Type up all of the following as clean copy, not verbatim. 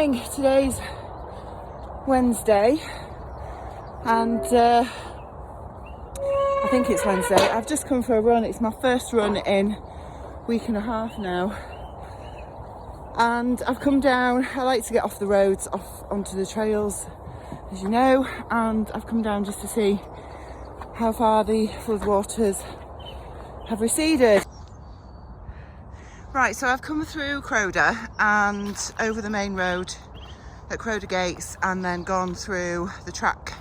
morning. Today's Wednesday and I think it's Wednesday. I've just come for a run. It's my first run in a week and a half now, and I've come down. I like to get off the roads, off onto the trails, as you know, and I've come down just to see how far the floodwaters have receded. Right, so I've come through Crowder and over the main road at Crowder Gates and then gone through the track,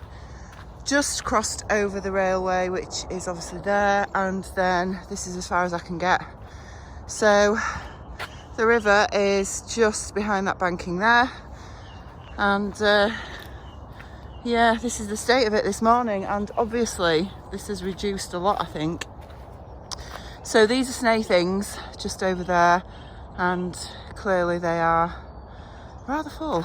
just crossed over the railway, which is obviously there, and then this is as far as I can get. So the river is just behind that banking there, and yeah, this is the state of it this morning, and obviously this has reduced a lot, I think. So these are snaithings just over there, and clearly they are rather full.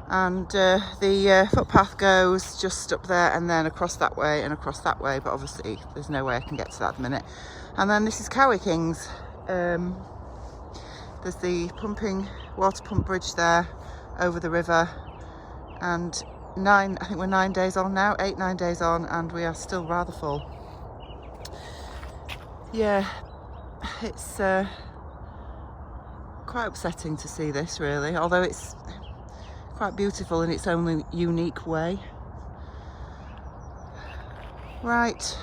And the footpath goes just up there and then across that way and across that way, but obviously there's no way I can get to that at the minute. And then this is Cowl Kings. There's the water pump bridge there over the river, and I think we're 9 days on now, 8-9 days on, and we are still rather full. Yeah, it's quite upsetting to see this, really, although it's quite beautiful in its own unique way. Right,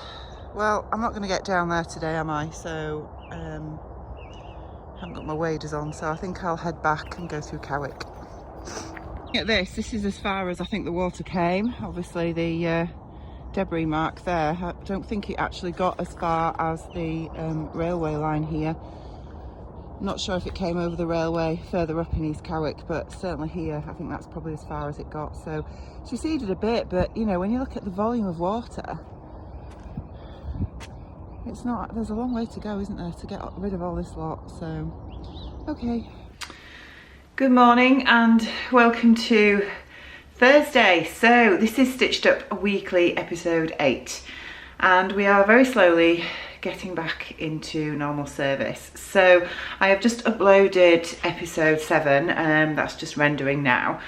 well, I'm not going to get down there today, am I? So I haven't got my waders on, so I think I'll head back and go through Cowick. Look at this. This is as far as I think the water came. Obviously the debris mark there, I don't think it actually got as far as the railway line here. I'm not sure if it came over the railway further up in East Cowick, but certainly here I think that's probably as far as it got. So it's receded a bit, but you know, when you look at the volume of water, it's not, there's a long way to go, isn't there, to get rid of all this lot. So okay, good morning and welcome to Thursday. So this is Stitched Up Weekly episode 8, and we are very slowly getting back into normal service. So I have just uploaded episode 7, that's just rendering now,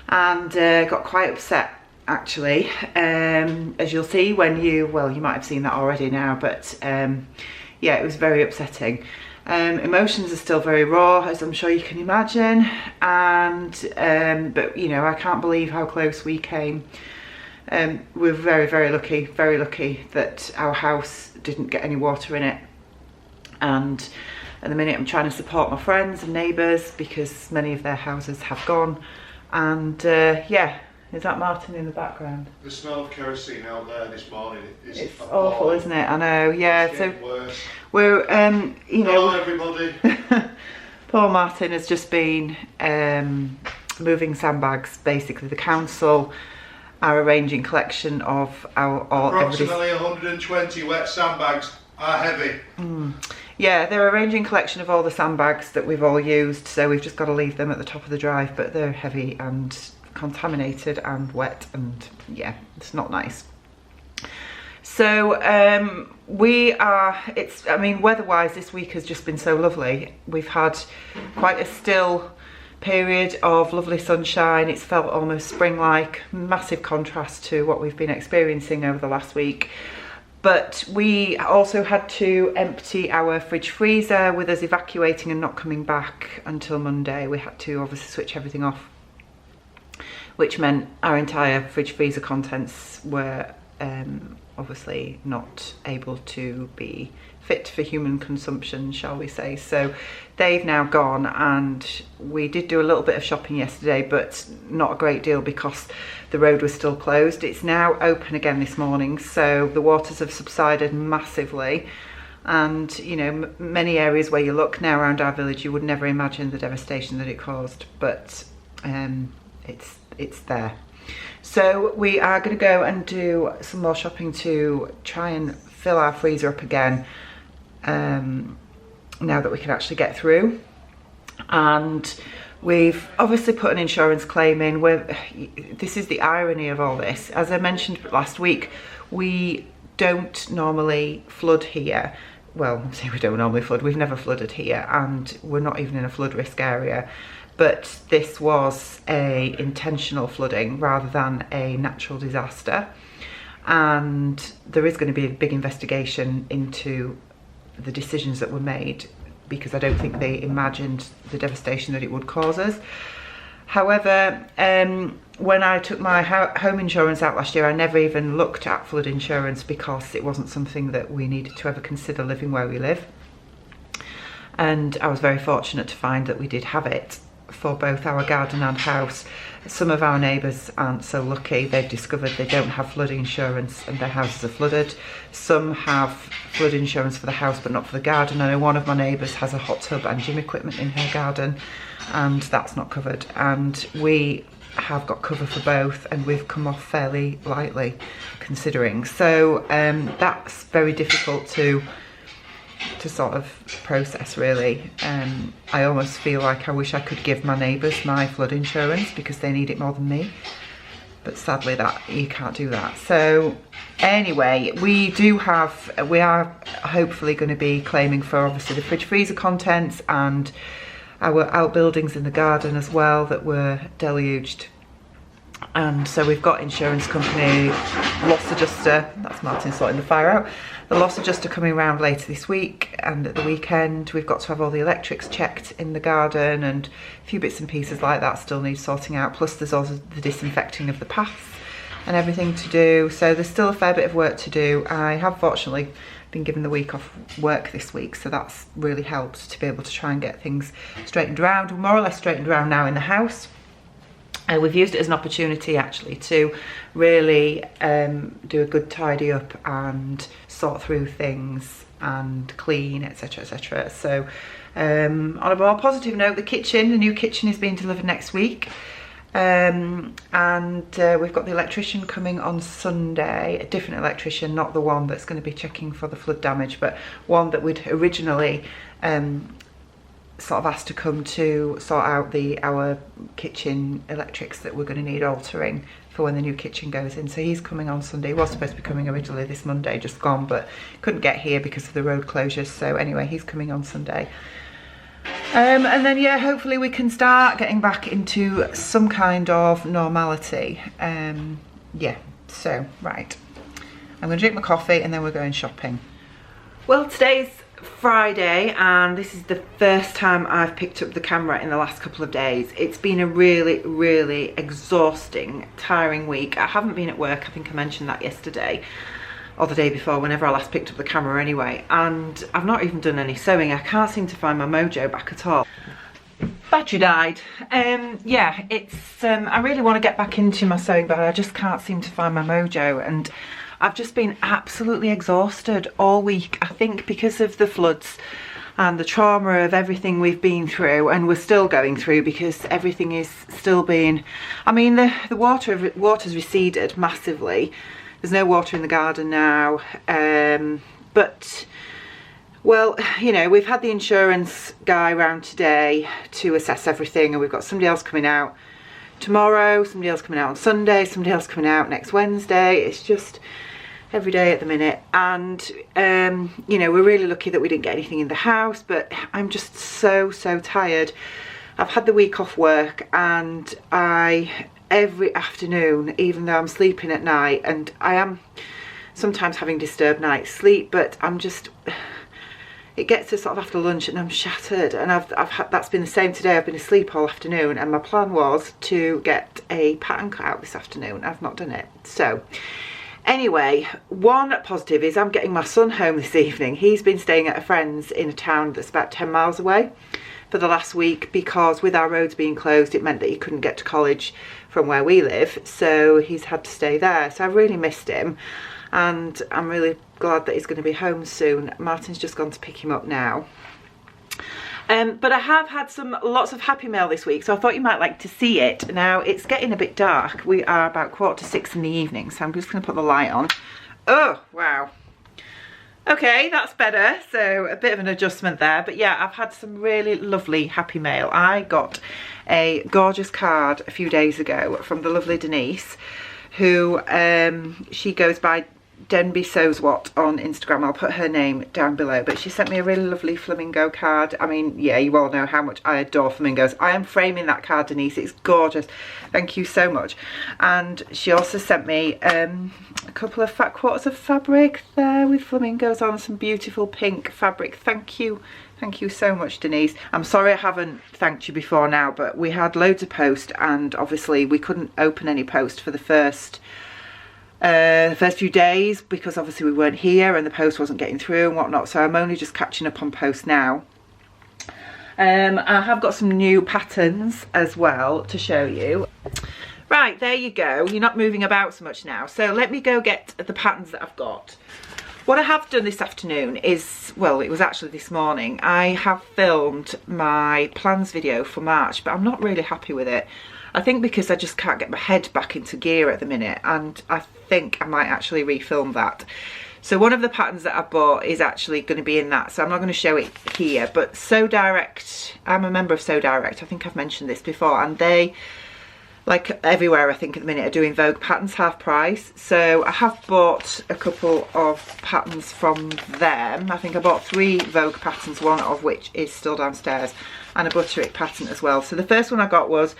and got quite upset actually, as you'll see when you might have seen that already now, but yeah, it was very upsetting. Emotions are still very raw, as I'm sure you can imagine, and but you know, I can't believe how close we came. We're very lucky that our house didn't get any water in it, and at the minute I'm trying to support my friends and neighbours because many of their houses have gone. And yeah, is that Martin in the background? The smell of kerosene out there this morning is it's awful, isn't it? I know, yeah. It's getting worse. We're you know, hello everybody. Poor Martin has just been moving sandbags. Basically the council are arranging collection of approximately 120 wet sandbags are heavy. Yeah, they're arranging collection of all the sandbags that we've all used, so we've just got to leave them at the top of the drive, but they're heavy and contaminated and wet, and yeah, it's not nice. So I mean, weather-wise this week has just been so lovely. We've had quite a still period of lovely sunshine. It's felt almost spring-like, massive contrast to what we've been experiencing over the last week. But we also had to empty our fridge freezer. With us evacuating and not coming back until Monday, we had to obviously switch everything off, which meant our entire fridge freezer contents were obviously not able to be fit for human consumption, shall we say. So they've now gone, and we did do a little bit of shopping yesterday, but not a great deal because the road was still closed. It's now open again this morning, so the waters have subsided massively, and you know, many areas where you look now around our village, you would never imagine the devastation that it caused, but it's there. So we are going to go and do some more shopping to try and fill our freezer up again, now that we can actually get through. And we've obviously put an insurance claim in. This is the irony of all this. As I mentioned last week, we don't normally flood here. Well, say we don't normally flood, we've never flooded here, and we're not even in a flood risk area. but this was a intentional flooding rather than a natural disaster, and there is going to be a big investigation into the decisions that were made, because I don't think they imagined the devastation that it would cause us. However, when I took my home insurance out last year, I never even looked at flood insurance because it wasn't something that we needed to ever consider living where we live. And I was very fortunate to find that we did have it for both our garden and house. Some of our neighbours aren't so lucky. They've discovered they don't have flood insurance and their houses are flooded. Some have flood insurance for the house but not for the garden. I know one of my neighbours has a hot tub and gym equipment in her garden, and that's not covered. And we have got cover for both, and we've come off fairly lightly considering. So that's very difficult to sort of process, really. I almost feel like I wish I could give my neighbours my flood insurance because they need it more than me, but sadly that you can't do that. So anyway, we are hopefully going to be claiming for obviously the fridge freezer contents and our outbuildings in the garden as well that were deluged. And so we've got insurance company, loss adjuster, that's Martin sorting the fire out, the loss adjuster coming around later this week, and at the weekend we've got to have all the electrics checked in the garden, and a few bits and pieces like that still need sorting out, plus there's also the disinfecting of the paths and everything to do. So there's still a fair bit of work to do. I have fortunately been given the week off work this week, so that's really helped to be able to try and get things straightened around. We're more or less straightened around now in the house. We've used it as an opportunity actually to really do a good tidy up and sort through things and clean, etc, etc. So on a more positive note, the new kitchen is being delivered next week, and we've got the electrician coming on Sunday, a different electrician, not the one that's going to be checking for the flood damage, but one that we'd originally sort of asked to come to sort out our kitchen electrics that we're going to need altering for when the new kitchen goes in. So he's coming on Sunday. He was supposed to be coming originally this Monday, just gone, but couldn't get here because of the road closures. So anyway, he's coming on Sunday. And then yeah, hopefully we can start getting back into some kind of normality. Yeah, so right, I'm going to drink my coffee and then we're going shopping. Well, today's Friday and this is the first time I've picked up the camera in the last couple of days. It's been a really exhausting, tiring week. I haven't been at work, I think I mentioned that yesterday or the day before, whenever I last picked up the camera anyway, and I've not even done any sewing. I can't seem to find my mojo back at all. Battery died. Yeah, it's I really want to get back into my sewing, but I just can't seem to find my mojo, and I've just been absolutely exhausted all week. I think because of the floods and the trauma of everything we've been through, and we're still going through because everything is still being, I mean, the water's receded massively. There's no water in the garden now, but well, you know, we've had the insurance guy round today to assess everything, and we've got somebody else coming out tomorrow, somebody else coming out on Sunday, somebody else coming out next Wednesday. It's just every day at the minute, and you know, we're really lucky that we didn't get anything in the house, but I'm just so tired. I've had the week off work, and every afternoon, even though I'm sleeping at night, and I am sometimes having disturbed night sleep, but I'm just, it gets to sort of after lunch and I'm shattered, and that's been the same today. I've been asleep all afternoon, and my plan was to get a pattern cut out this afternoon. I've not done it. So anyway, one positive is I'm getting my son home this evening. He's been staying at a friend's in a town that's about 10 miles away for the last week, because with our roads being closed, it meant that he couldn't get to college from where we live, so he's had to stay there. So I've really missed him, and I'm really glad that he's going to be home soon. Martin's just gone to pick him up now. But I have had lots of happy mail this week, so I thought you might like to see it. Now, it's getting a bit dark. We are about 5:45 in the evening, so I'm just going to put the light on. Oh, wow. Okay, that's better. So a bit of an adjustment there. But yeah, I've had some really lovely happy mail. I got a gorgeous card a few days ago from the lovely Denise, who she goes by Denby Sews What on Instagram. I'll put her name down below, but she sent me a really lovely flamingo card. I mean, yeah, you all know how much I adore flamingos. I am framing that card, Denise. It's gorgeous. Thank you so much. And she also sent me a couple of fat quarters of fabric there with flamingos on, some beautiful pink fabric. Thank you. Thank you so much, Denise. I'm sorry I haven't thanked you before now, but we had loads of post, and obviously we couldn't open any post for the first few days because obviously we weren't here and the post wasn't getting through and whatnot, so I'm only just catching up on post now. I have got some new patterns as well to show you. Right, there you go. You're not moving about so much now, so let me go get the patterns that I've got. What I have done this afternoon is, well, it was actually this morning, I have filmed my plans video for March, but I'm not really happy with it. I think because I just can't get my head back into gear at the minute, and I think I might actually refilm that. So one of the patterns that I bought is actually going to be in that, so I'm not going to show it here, but Sew Direct, I'm a member of Sew Direct, I think I've mentioned this before, and they, like everywhere I think at the minute, are doing Vogue patterns half price. So I have bought a couple of patterns from them. I think I bought 3 Vogue patterns, one of which is still downstairs, and a Butterick pattern as well. So the first one I got was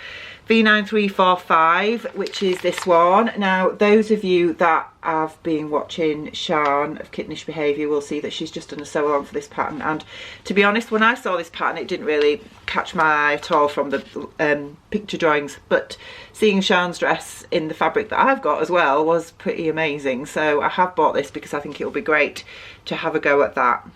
V9345, which is this one. Now, those of you that have been watching Sian of Kittenish Behaviour will see that she's just done a sew along for this pattern, and to be honest, when I saw this pattern it didn't really catch my eye at all from the picture drawings, but seeing Sian's dress in the fabric that I've got as well was pretty amazing. So I have bought this because I think it'll be great to have a go at that.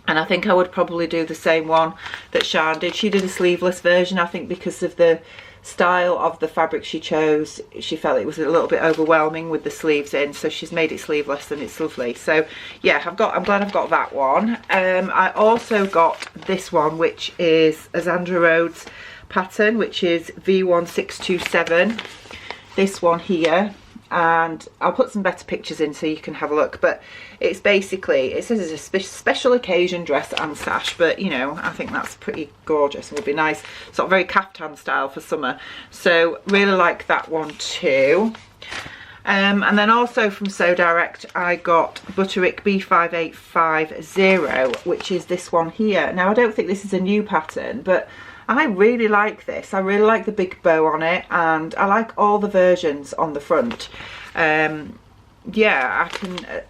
And I think I would probably do the same one that Sian did. She did a sleeveless version, I think, because of the style of the fabric she chose. She felt it was a little bit overwhelming with the sleeves in, so she's made it sleeveless and it's lovely. So yeah, I'm glad I've got that one. I also got this one, which is a Zandra Rhodes pattern, which is V1627. This one here, and I'll put some better pictures in so you can have a look, but it's basically, it says it's a special occasion dress and sash, but you know, I think that's pretty gorgeous and would be nice, sort of very caftan style for summer. So really like that one too. And then also from Sew Direct I got Butterick B5850, which is this one here. Now I don't think this is a new pattern, but I really like this. I really like the big bow on it, and I like all the versions on the front. Yeah,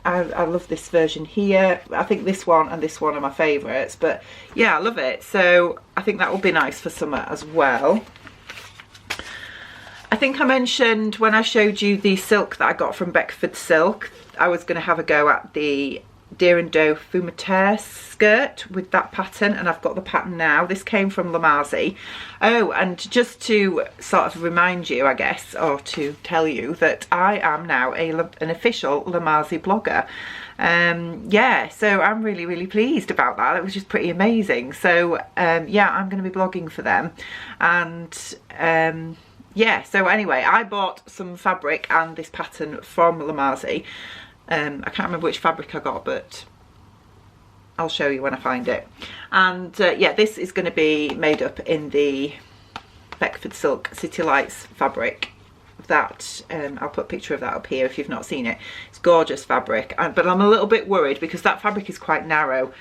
I love this version here. I think this one and this one are my favourites, but yeah, I love it. So I think that will be nice for summer as well. I think I mentioned when I showed you the silk that I got from Beckford Silk, I was going to have a go at the Deer and Doe Fumeterre skirt with that pattern, and I've got the pattern now. This came from Lamazi. Oh, and just to sort of remind you, I guess, or to tell you that I am now an official Lamazi blogger. Yeah, so I'm really pleased about that. It was just pretty amazing. So yeah, I'm going to be blogging for them, and yeah, so anyway, I bought some fabric and this pattern from Lamazi. I can't remember which fabric I got, but I'll show you when I find it. And yeah, this is going to be made up in the Beckford Silk City Lights fabric. That I'll put a picture of that up here if you've not seen it. It's gorgeous fabric, but I'm a little bit worried because that fabric is quite narrow,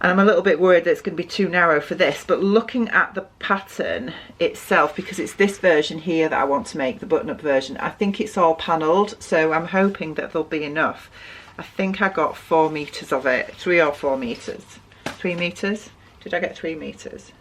and I'm a little bit worried that it's going to be too narrow for this. But looking at the pattern itself, because it's this version here that I want to make, the button-up version, I think it's all panelled, so I'm hoping that there'll be enough. I think I got 4 meters of it, 3 or 4 meters. 3 meters? Did I get 3 meters?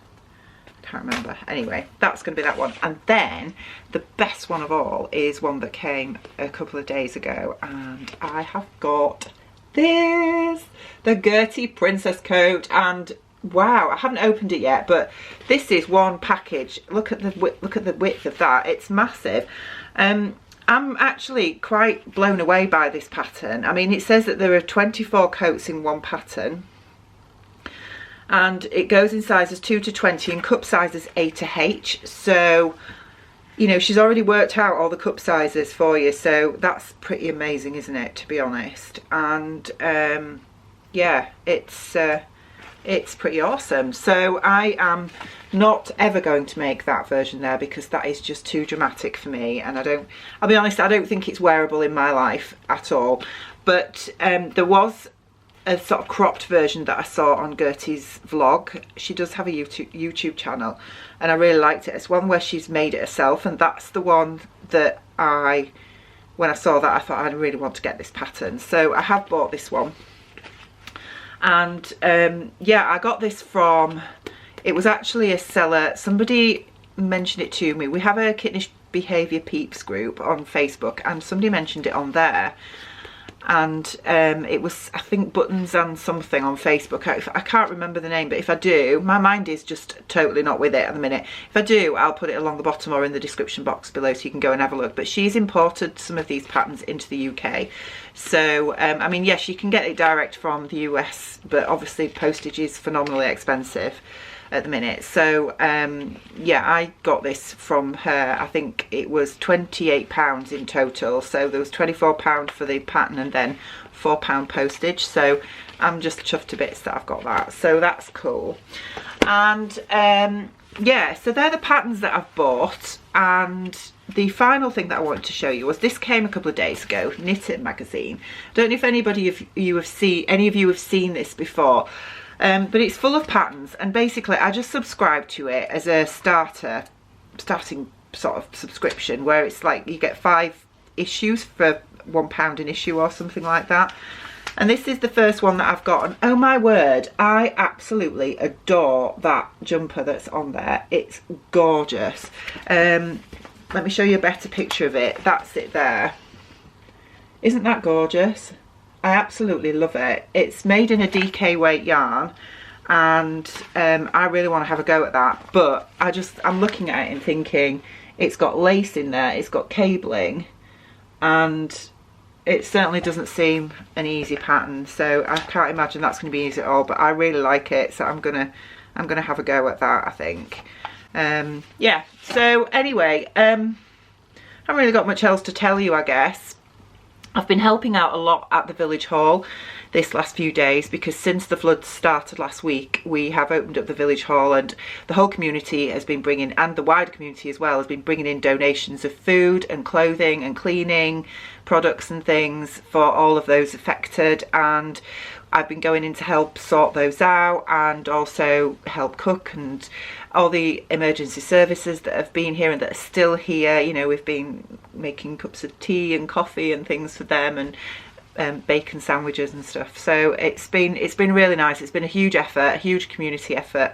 I can't remember. Anyway, that's going to be that one. And then the best one of all is one that came a couple of days ago, and I have got this, the Gertie Princess coat. And wow, I haven't opened it yet, but this is one package. Look at the width of that. It's massive. I'm actually quite blown away by this pattern. I mean, it says that there are 24 coats in one pattern, and it goes in sizes 2 to 20 and cup sizes A to H. So you know, she's already worked out all the cup sizes for you, so that's pretty amazing, isn't it, to be honest? And yeah, it's it's pretty awesome. So I am not ever going to make that version there because that is just too dramatic for me, and I'll be honest, I don't think it's wearable in my life at all. But there was a sort of cropped version that I saw on Gertie's vlog. She does have a YouTube channel, and I really liked it. It's one where she's made it herself, and that's the one that when I saw that, I thought I really want to get this pattern. So I have bought this one. And yeah, I got this from, it was actually a seller, somebody mentioned it to me. We have a Kittenish Behaviour Peeps group on Facebook, and somebody mentioned it on there. And it was, I think, Buttons and something on Facebook. I can't remember the name, but if I do, my mind is just totally not with it at the minute. If I do, I'll put it along the bottom or in the description box below so you can go and have a look. But she's imported some of these patterns into the UK. So, I mean, yes, you can get it direct from the US, but obviously postage is phenomenally expensive at the minute. So yeah, I got this from her. I think it was £28 in total, so there was £24 for the pattern and then £4 postage. So I'm just chuffed to bits that I've got that, so that's cool. And yeah, so they're the patterns that I've bought. And the final thing that I wanted to show you was, this came a couple of days ago, Knit It magazine. I don't know if any of you have seen this before. But it's full of patterns, and basically I just subscribed to it as a starting sort of subscription, where it's like you get 5 issues for £1 an issue or something like that. And this is the first one that I've got, and oh my word, I absolutely adore that jumper that's on there. It's gorgeous. Let me show you a better picture of it. That's it there. Isn't that gorgeous? I absolutely love it. It's made in a DK weight yarn, and I really want to have a go at that. But I'm looking at it and thinking, it's got lace in there, it's got cabling, and it certainly doesn't seem an easy pattern. So I can't imagine that's going to be easy at all. But I really like it, so I'm gonna have a go at that, I think. Yeah. So anyway, I haven't really got much else to tell you, I guess. I've been helping out a lot at the village hall this last few days, because since the floods started last week, we have opened up the village hall, and the whole community has been bringing, and the wider community as well, has been bringing in donations of food and clothing and cleaning products and things for all of those affected. And I've been going in to help sort those out, and also help cook, and all the emergency services that have been here and that are still here. You know, we've been making cups of tea and coffee and things for them, and bacon sandwiches and stuff. So it's been really nice. It's been a huge effort, a huge community effort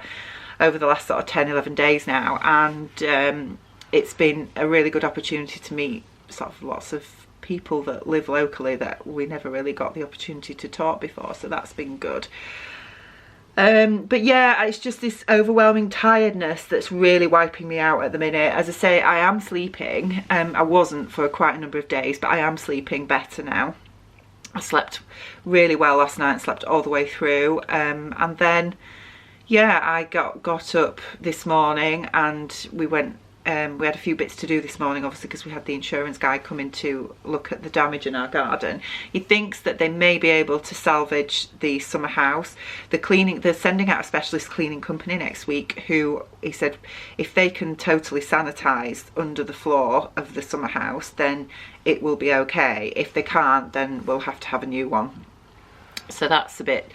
over the last sort of 10-11 days now, and it's been a really good opportunity to meet sort of lots of people that live locally that we never really got the opportunity to talk before, so that's been good. But yeah, it's just this overwhelming tiredness that's really wiping me out at the minute. As I say, I am sleeping. I wasn't for quite a number of days, but I am sleeping better now. I slept really well last night, slept all the way through, and then yeah, I got up this morning, and we went. We had a few bits to do this morning, obviously, because we had the insurance guy come in to look at the damage in our garden. He thinks that they may be able to salvage the summer house. They're sending out a specialist cleaning company next week, who, he said, if they can totally sanitise under the floor of the summer house, then it will be okay. If they can't, then we'll have to have a new one. So that's a bit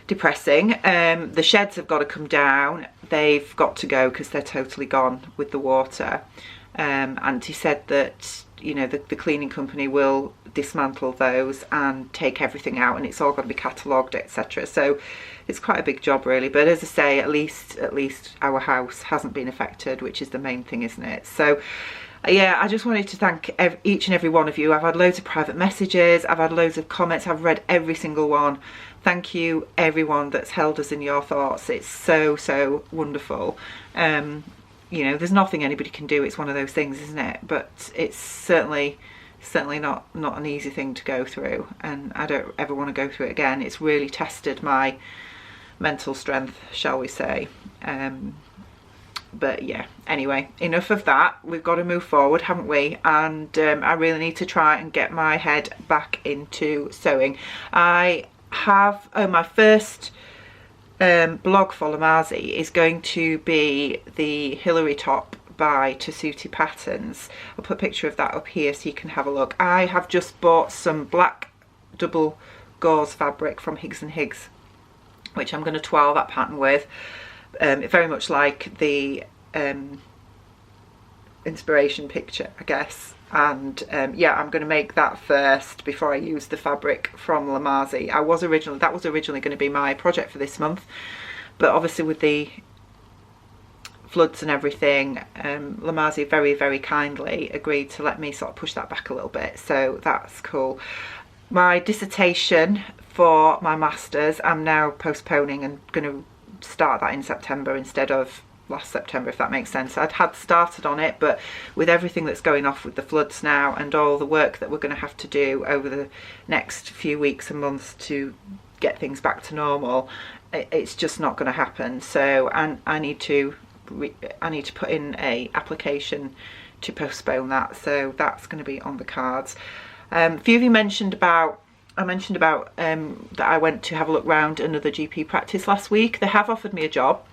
depressing. The sheds have got to come down. They've got to go because they're totally gone with the water. And he said that, you know, the cleaning company will dismantle those and take everything out, and it's all got to be catalogued, etc. So it's quite a big job, really. But as I say, at least our house hasn't been affected, which is the main thing, isn't it? So yeah, I just wanted to thank each and every one of you. I've had loads of private messages, I've had loads of comments, I've read every single one. Thank you, everyone that's held us in your thoughts. It's so wonderful. You know, there's nothing anybody can do. It's one of those things, isn't it? But it's certainly not an easy thing to go through, and I don't ever want to go through it again. It's really tested my mental strength, shall we say. But yeah, anyway, enough of that. We've got to move forward, haven't we? And I really need to try and get my head back into sewing. I have my first blog for Lamazi is going to be the Hillary top by Tessuti Patterns. I'll put a picture of that up here so you can have a look. I have just bought some black double gauze fabric from Higgs and Higgs, which I'm going to twirl that pattern with. Very much like the inspiration picture, I guess. And yeah, I'm going to make that first before I use the fabric from Lamazi. That was originally going to be my project for this month, but obviously with the floods and everything, Lamazi very, very kindly agreed to let me sort of push that back a little bit, so that's cool. My dissertation for my masters I'm now postponing and going to start that in September instead of last September, if that makes sense. Had started on it, but with everything that's going off with the floods now and all the work that we're going to have to do over the next few weeks and months to get things back to normal, it's just not going to happen. So I need to put in a application to postpone that, so that's going to be on the cards. A few of you mentioned about that I went to have a look round another GP practice last week. They have offered me a job,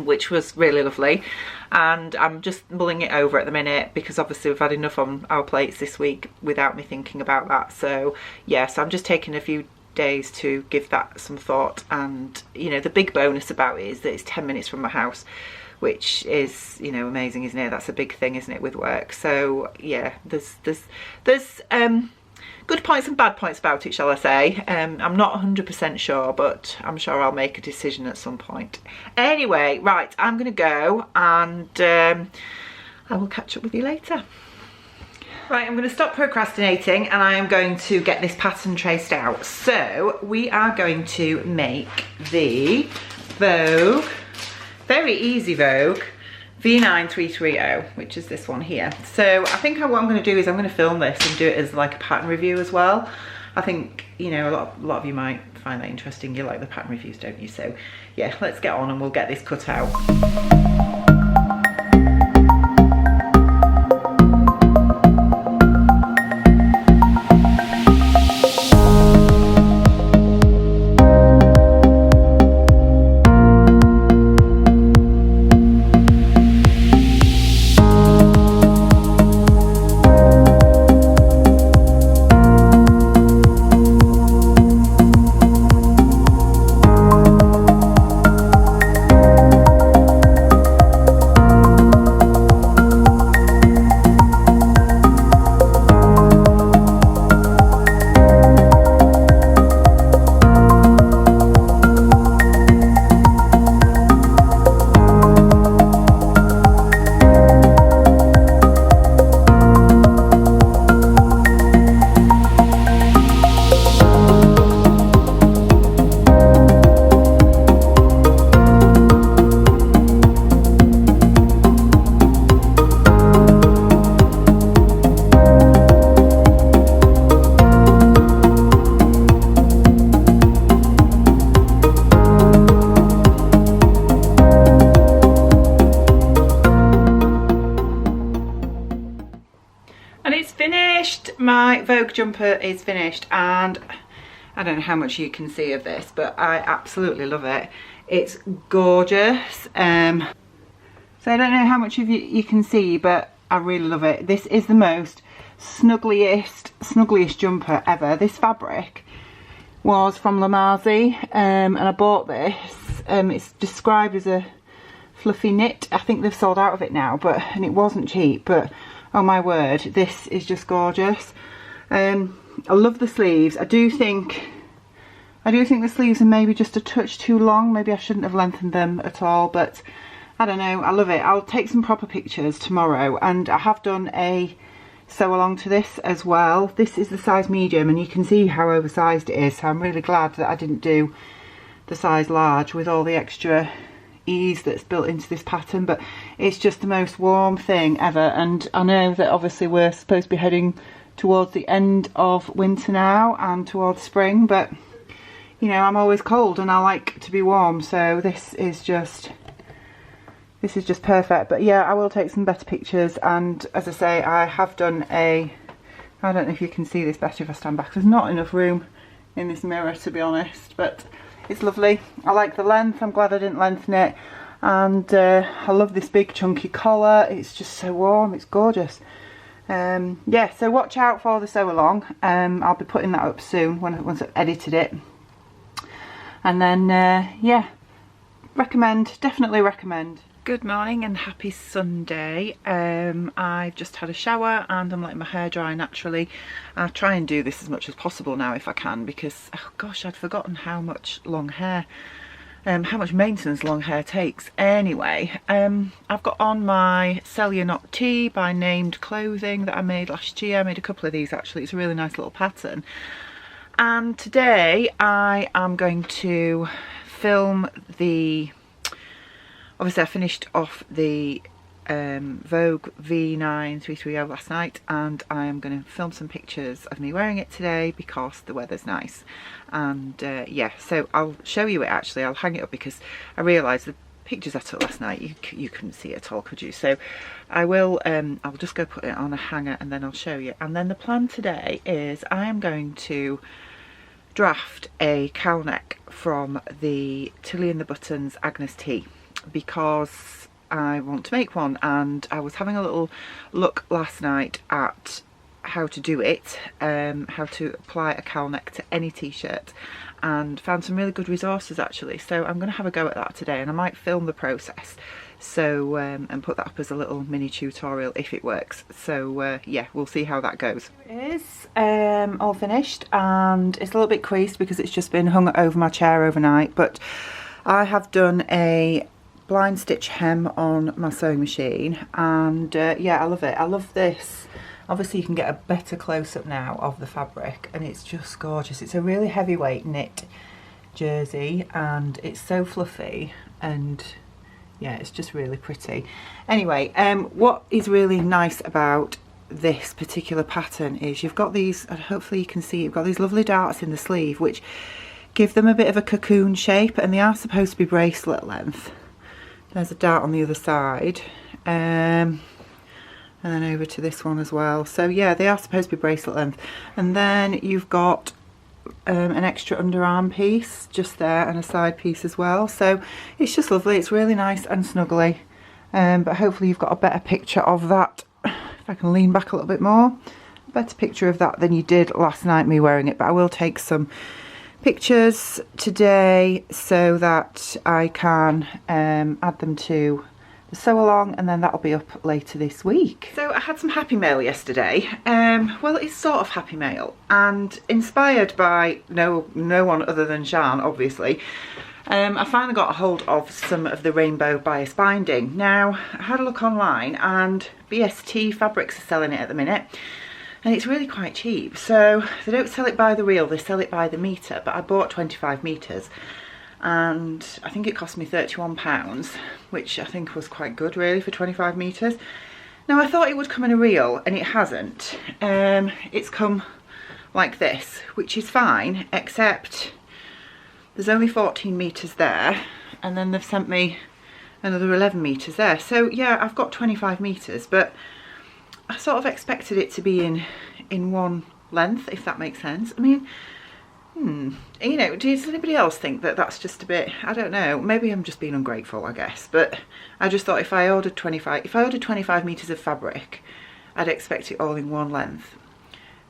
which was really lovely, and I'm just mulling it over at the minute because obviously we've had enough on our plates this week without me thinking about that. So yeah, so I'm just taking a few days to give that some thought. And you know, the big bonus about it is that it's 10 minutes from my house, which is, you know, amazing, isn't it? That's a big thing, isn't it, with work? So yeah, there's good points and bad points about it, shall I say. I'm not 100% sure, but I'm sure I'll make a decision at some point. Anyway, right, I'm gonna go, and I will catch up with you later. Right, I'm going to stop procrastinating and I am going to get this pattern traced out. So we are going to make the Vogue, very easy Vogue, V9330, which is this one here. So I think what I'm going to do is I'm going to film this and do it as like a pattern review as well. I think, you know, a lot of you might find that interesting. You like the pattern reviews, don't you? So yeah, let's get on and we'll get this cut out. My Vogue jumper is finished, and I don't know how much you can see of this, but I absolutely love it. It's gorgeous. So I don't know how much of you can see, but I really love it. This is the most snuggliest jumper ever. This fabric was from Lamazi, and I bought this. It's described as a fluffy knit. I think they've sold out of it now, and it wasn't cheap, but oh my word, this is just gorgeous. I love the sleeves. I do think the sleeves are maybe just a touch too long. Maybe I shouldn't have lengthened them at all, but I don't know, I love it. I'll take some proper pictures tomorrow, and I have done a sew along to this as well. This is the size medium, and you can see how oversized it is, so I'm really glad that I didn't do the size large with all the extra ease that's built into this pattern. But it's just the most warm thing ever, and I know that obviously we're supposed to be heading towards the end of winter now and towards spring, but you know, I'm always cold and I like to be warm, so this is just perfect. But yeah, I will take some better pictures, and as I say, I have done I don't know if you can see this better if I stand back. There's not enough room in this mirror, to be honest, but It's lovely. I like the length. I'm glad I didn't lengthen it. And I love this big chunky collar. It's just so warm. It's gorgeous. Yeah, so watch out for the sew along. I'll be putting that up soon once I've edited it. And then yeah, recommend, definitely recommend. Good morning and happy Sunday. I've just had a shower and I'm letting my hair dry naturally. I'll try and do this as much as possible now if I can, because oh gosh, I'd forgotten how much long hair, how much maintenance long hair takes. Anyway, I've got on my Sell Your Not tee by Named Clothing that I made last year. I made a couple of these actually. It's a really nice little pattern. And today I am going to film the, obviously I finished off the Vogue V9330 last night, and I am going to film some pictures of me wearing it today because the weather's nice. And yeah, so I'll show you it actually. I'll hang it up because I realised the pictures I took last night you couldn't see it at all, could you? So I will I'll just go put it on a hanger and then I'll show you. And then the plan today is I am going to draft a cowl neck from the Tilly and the Buttons Agnes tee, because I want to make one, and I was having a little look last night at how to do it, how to apply a cowl neck to any t-shirt, and found some really good resources actually. So I'm going to have a go at that today, and I might film the process, so and put that up as a little mini tutorial if it works. So yeah, we'll see how that goes. It is all finished, and it's a little bit creased because it's just been hung over my chair overnight, but I have done a blind stitch hem on my sewing machine, and yeah, I love it. I love this. Obviously you can get a better close-up now of the fabric, and it's just gorgeous. It's a really heavyweight knit jersey and it's so fluffy, and yeah, it's just really pretty. Anyway, what is really nice about this particular pattern is you've got these, and hopefully you can see, you've got these lovely darts in the sleeve which give them a bit of a cocoon shape, and they are supposed to be bracelet length. There's a dart on the other side, and then over to this one as well. So yeah, they are supposed to be bracelet length. And then you've got an extra underarm piece just there, and a side piece as well. So it's just lovely. It's really nice and snuggly. But hopefully you've got a better picture of that. If I can lean back a little bit more, a better picture of that than you did last night me wearing it. But I will take some pictures today so that I can add them to the sew along, and then that'll be up later this week. So I had some happy mail yesterday. Well, it's sort of happy mail, and inspired by no one other than Sian, obviously. I finally got a hold of some of the rainbow bias binding. Now I had a look online, and BST Fabrics are selling it at the minute, and it's really quite cheap. So they don't sell it by the reel, they sell it by the metre, but I bought 25 metres. And I think it cost me £31, which I think was quite good really for 25 metres. Now I thought it would come in a reel, and it hasn't. It's come like this, which is fine, except there's only 14 metres there, and then they've sent me another 11 metres there. So yeah, I've got 25 metres, but I sort of expected it to be in one length, if that makes sense. I mean, you know, does anybody else think that that's just a bit, I don't know, maybe I'm just being ungrateful, I guess, but I just thought if I ordered 25 metres of fabric, I'd expect it all in one length,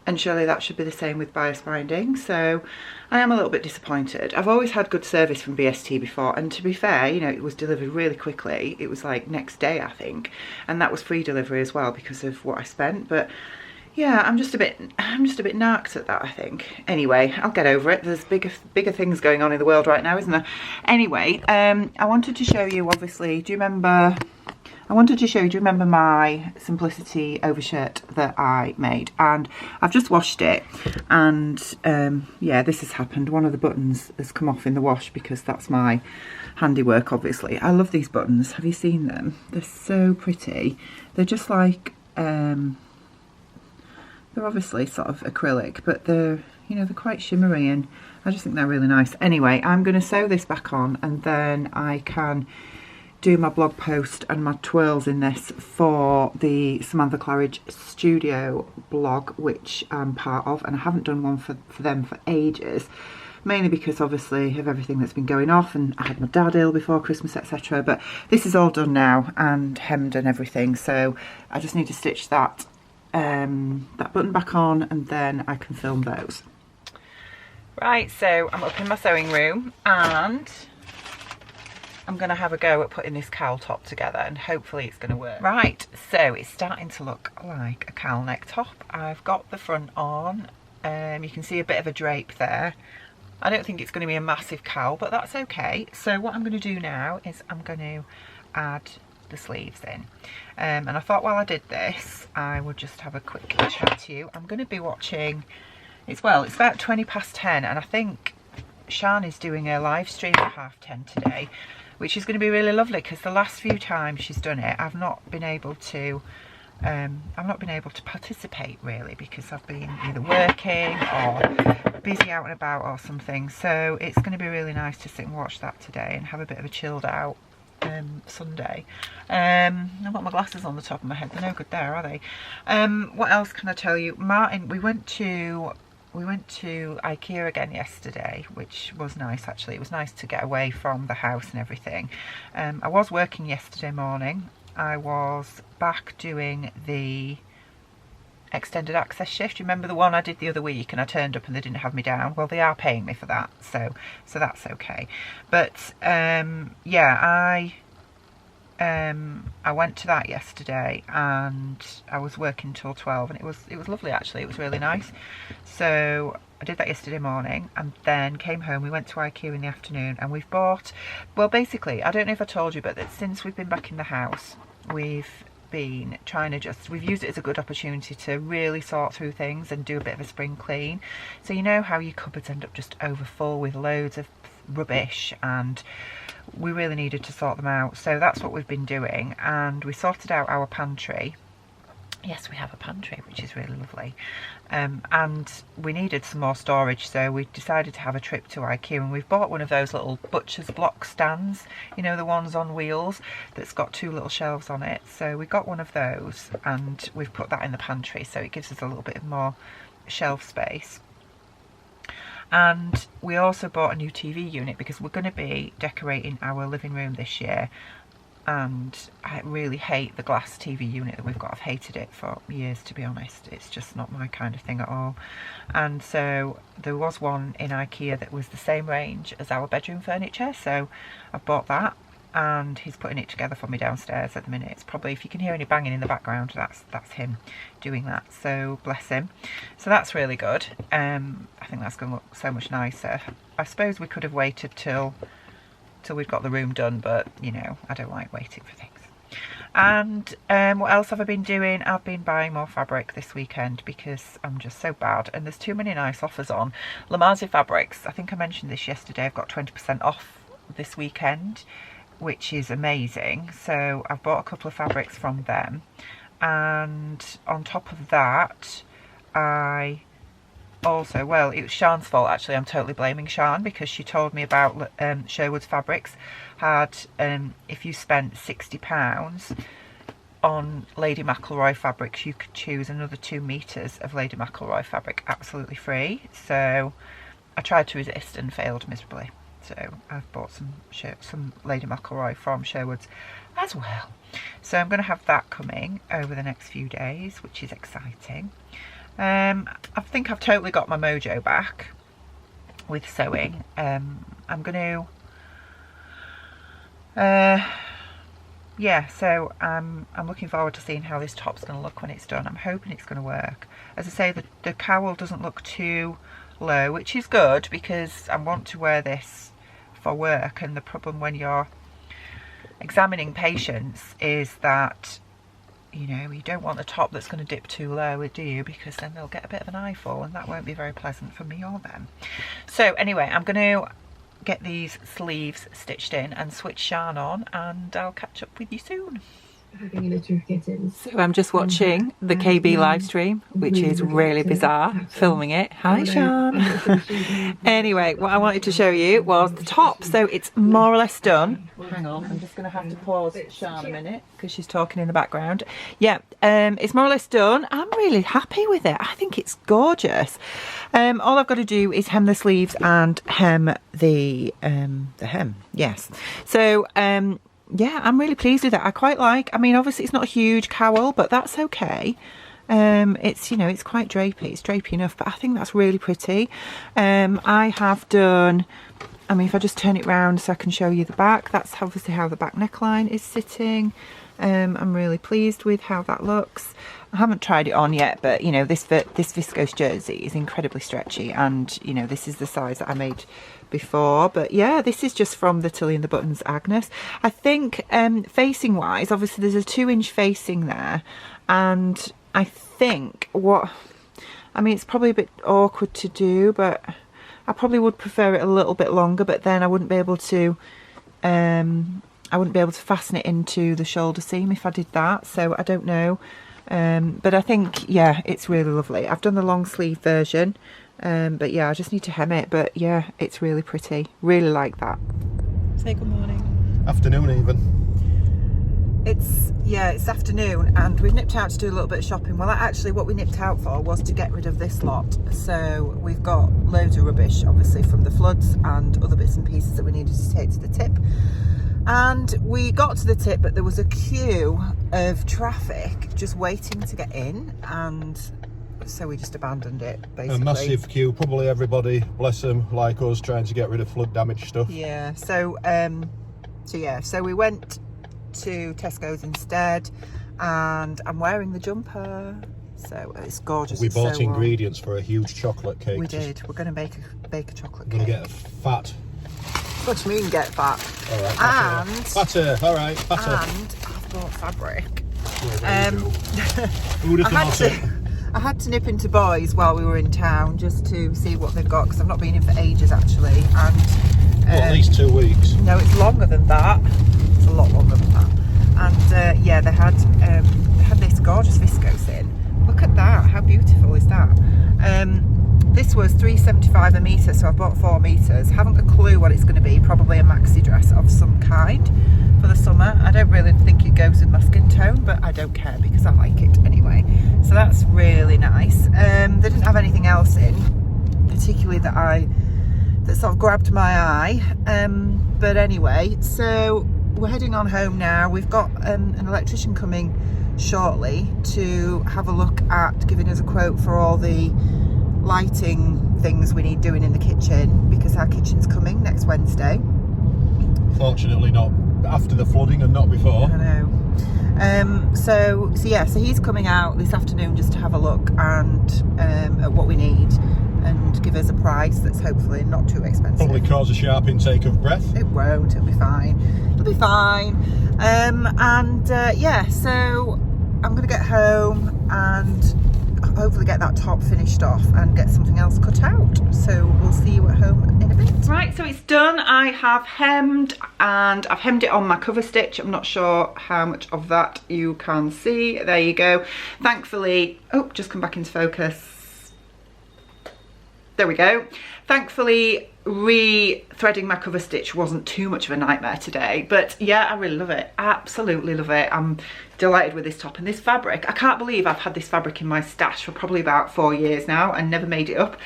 and surely that should be the same with bias binding. So I am a little bit disappointed. I've always had good service from BST before, and to be fair, you know, it was delivered really quickly. It was like next day, I think, and that was free delivery as well because of what I spent. But yeah, I'm just a bit narked at that, I think. Anyway, I'll get over it. There's bigger things going on in the world right now, isn't there? Anyway, I wanted to show you, obviously, do you remember my Simplicity overshirt that I made? And I've just washed it, and yeah, this has happened. One of the buttons has come off in the wash because that's my handiwork, obviously. I love these buttons. Have you seen them? They're so pretty. They're just like, they're obviously sort of acrylic, but they're, you know, they're quite shimmery, and I just think they're really nice. Anyway, I'm going to sew this back on, and then I can do my blog post and my twirls in this for the Samantha Claridge Studio blog, which I'm part of, and I haven't done one for them for ages, mainly because obviously of everything that's been going off, and I had my dad ill before Christmas, etc. But this is all done now and hemmed and everything, so I just need to stitch that that button back on, and then I can film those. Right, so I'm up in my sewing room and I'm going to have a go at putting this cowl top together, and hopefully it's going to work. Right, so it's starting to look like a cowl neck top. I've got the front on. You can see a bit of a drape there. I don't think it's going to be a massive cowl, but that's okay. So what I'm going to do now is I'm going to add the sleeves in. And I thought while I did this, I would just have a quick chat to you. I'm going to be watching, it's about 20 past 10, and I think Shan is doing a live stream at 10:30 today, which is going to be really lovely, because the last few times she's done it, I've not been able to participate really, because I've been either working or busy out and about or something. So it's going to be really nice to sit and watch that today and have a bit of a chilled out Sunday. I've got my glasses on the top of my head, they're no good there, are they? What else can I tell you? Martin, we went to IKEA again yesterday, which was nice actually. It was nice to get away from the house and everything. I was working yesterday morning. I was back doing the extended access shift. You remember the one I did the other week and I turned up and they didn't have me down? Well, they are paying me for that, so that's okay. But yeah, I went to that yesterday and I was working till 12, and it was lovely actually. It was really nice. So I did that yesterday morning and then came home. We went to IKEA in the afternoon and we've bought, well basically, I don't know if I told you, but that since we've been back in the house, we've been trying to we've used it as a good opportunity to really sort through things and do a bit of a spring clean. So you know how your cupboards end up just overfull with loads of rubbish, and we really needed to sort them out. So that's what we've been doing, and we sorted out our pantry. Yes, we have a pantry, which is really lovely. And we needed some more storage, so we decided to have a trip to IKEA, and we've bought one of those little butcher's block stands, you know, the ones on wheels that's got two little shelves on it. So we got one of those and we've put that in the pantry, so it gives us a little bit more shelf space. And we also bought a new TV unit because we're going to be decorating our living room this year, and I really hate the glass TV unit that we've got. I've hated it for years, to be honest. It's just not my kind of thing at all. And so there was one in IKEA that was the same range as our bedroom furniture, so I've bought that, and he's putting it together for me downstairs at the minute. It's probably, if you can hear any banging in the background, that's him doing that, so bless him. So that's really good. I think that's going to look so much nicer. I suppose we could have waited till we've got the room done, but you know, I don't like waiting for things. And what else have I been doing? I've been buying more fabric this weekend because I'm just so bad, and there's too many nice offers on Lamazi Fabrics. I think I mentioned this yesterday. I've got 20% off this weekend, which is amazing. So I've bought a couple of fabrics from them, and on top of that, I also, well, it was Shan's fault actually. I'm totally blaming Shan, because she told me about Sherwood's Fabrics had, if you spent £60 on Lady McElroy fabrics, you could choose another 2 meters of Lady McElroy fabric absolutely free. So I tried to resist and failed miserably. So I've bought some Lady McElroy from Sherwood's as well. So I'm going to have that coming over the next few days, which is exciting. I think I've totally got my mojo back with sewing. I'm going to yeah, so I'm looking forward to seeing how this top's going to look when it's done. I'm hoping it's going to work. As I say, the cowl doesn't look too low, which is good because I want to wear this for work. And the problem when you're examining patients is that, you know, you don't want a top that's going to dip too low, do you? Because then they'll get a bit of an eyeful, and that won't be very pleasant for me or them. So anyway, I'm going to get these sleeves stitched in and switch Shan on, and I'll catch up with you soon. having a litter of kittens. So I'm just watching the KB live stream, which is really bizarre, filming it. Hi Sean. Anyway, what I wanted to show you was the top. So it's more or less done. Hang on, I'm just going to have to pause Sean a minute because she's talking in the background. Yeah, it's more or less done. I'm really happy with it. I think it's gorgeous. All I've got to do is hem the sleeves and hem the hem. Yes. So yeah, I'm really pleased with it. I quite like, I mean, obviously it's not a huge cowl, but that's okay. It's, you know, it's quite drapey. It's drapey enough, but I think that's really pretty. I have done, I mean, if I just turn it round so I can show you the back, that's obviously how the back neckline is sitting. I'm really pleased with how that looks. I haven't tried it on yet, but you know, this viscose jersey is incredibly stretchy, and you know, this is the size that I made before. But yeah, this is just from the Tilly and the Buttons Agnes. I think facing wise, obviously there's a 2-inch facing there, and I think I mean, it's probably a bit awkward to do, but I probably would prefer it a little bit longer, but then I wouldn't be able to fasten it into the shoulder seam if I did that, so I don't know. But I think, yeah, it's really lovely. I've done the long sleeve version, but yeah, I just need to hem it. But yeah, it's really pretty. Really like that. Say good morning. Afternoon even. It's afternoon, and we've nipped out to do a little bit of shopping. Well, actually what we nipped out for was to get rid of this lot. So we've got loads of rubbish, obviously, from the floods and other bits and pieces that we needed to take to the tip. And we got to the tip, but there was a queue of traffic just waiting to get in, and so we just abandoned it, basically. A massive queue, probably everybody, bless them, like us, trying to get rid of flood damaged stuff. Yeah, so we went to Tesco's instead, and I'm wearing the jumper, so it's gorgeous. We bought ingredients for a huge chocolate cake. We did. We're going to bake a chocolate cake. We're cake. going to get a fat. What do you mean get fat? All right, fatter. All right, fatter. And I've bought fabric. Who would have thought it? I had to nip into Boys while we were in town just to see what they've got, because I've not been in for ages actually. And at least 2 weeks. No, it's longer than that. It's a lot longer than that. And yeah, they had this gorgeous viscose in. Look at that! How beautiful is that? This was £3.75 a metre, so I bought 4 metres. Haven't a clue what it's going to be. Probably a maxi dress of some kind for the summer. I don't really think it goes with my skin tone, but I don't care because I like it anyway. So that's really nice. They didn't have anything else in, particularly that sort of grabbed my eye. But anyway, so we're heading on home now. We've got an electrician coming shortly to have a look at giving us a quote for all the lighting things we need doing in the kitchen, because our kitchen's coming next Wednesday. Fortunately not after the flooding and not before. I know. So he's coming out this afternoon just to have a look and at what we need and give us a price that's hopefully not too expensive. Probably cause a sharp intake of breath. It won't, it'll be fine. It'll be fine. Yeah, so I'm gonna get home and hopefully get that top finished off and get something else cut out. So we'll see you at home in a bit. Right, so it's done. I have hemmed, and I've hemmed it on my cover stitch. I'm not sure how much of that you can see. There you go. Thankfully, oh, just come back into focus. There we go. Thankfully, re-threading my cover stitch wasn't too much of a nightmare today, but yeah, I really love it. Absolutely love it. I'm delighted with this top and this fabric. I can't believe I've had this fabric in my stash for probably about 4 years now and never made it up.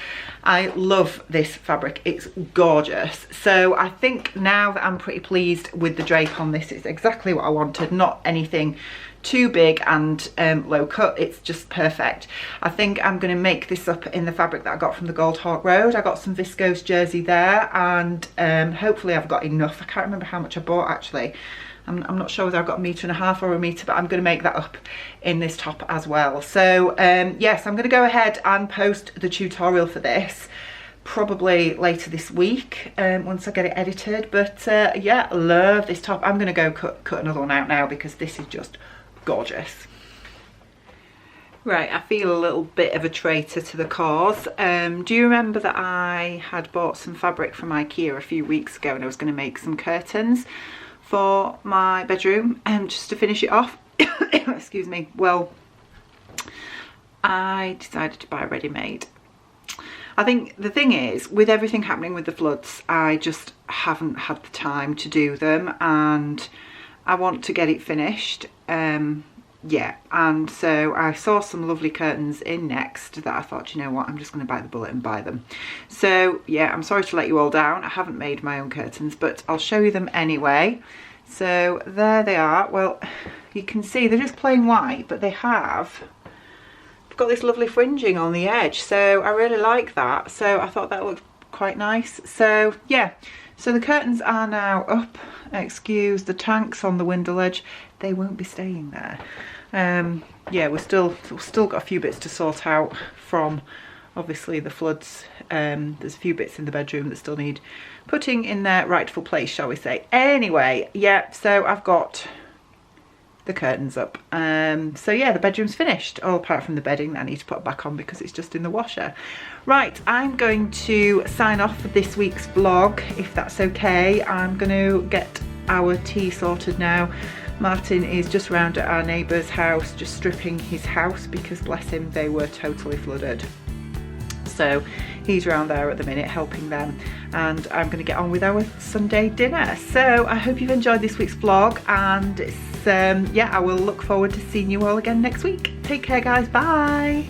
I love this fabric. It's gorgeous. So I think now that I'm pretty pleased with the drape on this, it's exactly what I wanted. Not anything too big and low cut. It's just perfect. I think I'm going to make this up in the fabric that I got from the Gold Hawk Road. I got some viscose jersey there, and hopefully I've got enough. I can't remember how much I bought actually. I'm not sure whether I've got 1.5 meters or a metre, but I'm going to make that up in this top as well. So yes, I'm going to go ahead and post the tutorial for this probably later this week once I get it edited. But yeah, love this top. I'm going to go cut another one out now because this is just gorgeous. Right, I feel a little bit of a traitor to the cause. Do you remember that I had bought some fabric from IKEA a few weeks ago and I was going to make some curtains for my bedroom just to finish it off? excuse me, well, I decided to buy ready-made. I think the thing is, with everything happening with the floods, I just haven't had the time to do them, and I want to get it finished. Yeah, and so I saw some lovely curtains in Next that I thought, you know what, I'm just going to bite the bullet and buy them. So yeah, I'm sorry to let you all down. I haven't made my own curtains, but I'll show you them anyway. So there they are. Well, you can see they're just plain white, but they've got this lovely fringing on the edge, so I really like that. So I thought that looked quite nice. So yeah, so the curtains are now up. Excuse the tanks on the window ledge, they won't be staying there. Yeah, we've still got a few bits to sort out from obviously the floods. There's a few bits in the bedroom that still need putting in their rightful place, shall we say. Anyway, yeah, so I've got the curtains up. So yeah, the bedroom's finished, all apart from the bedding that I need to put back on because it's just in the washer. Right, I'm going to sign off for this week's vlog, if that's okay. I'm going to get our tea sorted now. Martin is just round at our neighbour's house, just stripping his house because bless him, they were totally flooded. So he's round there at the minute helping them, and I'm going to get on with our Sunday dinner. So I hope you've enjoyed this week's vlog, and it's, yeah, I will look forward to seeing you all again next week. Take care guys, bye.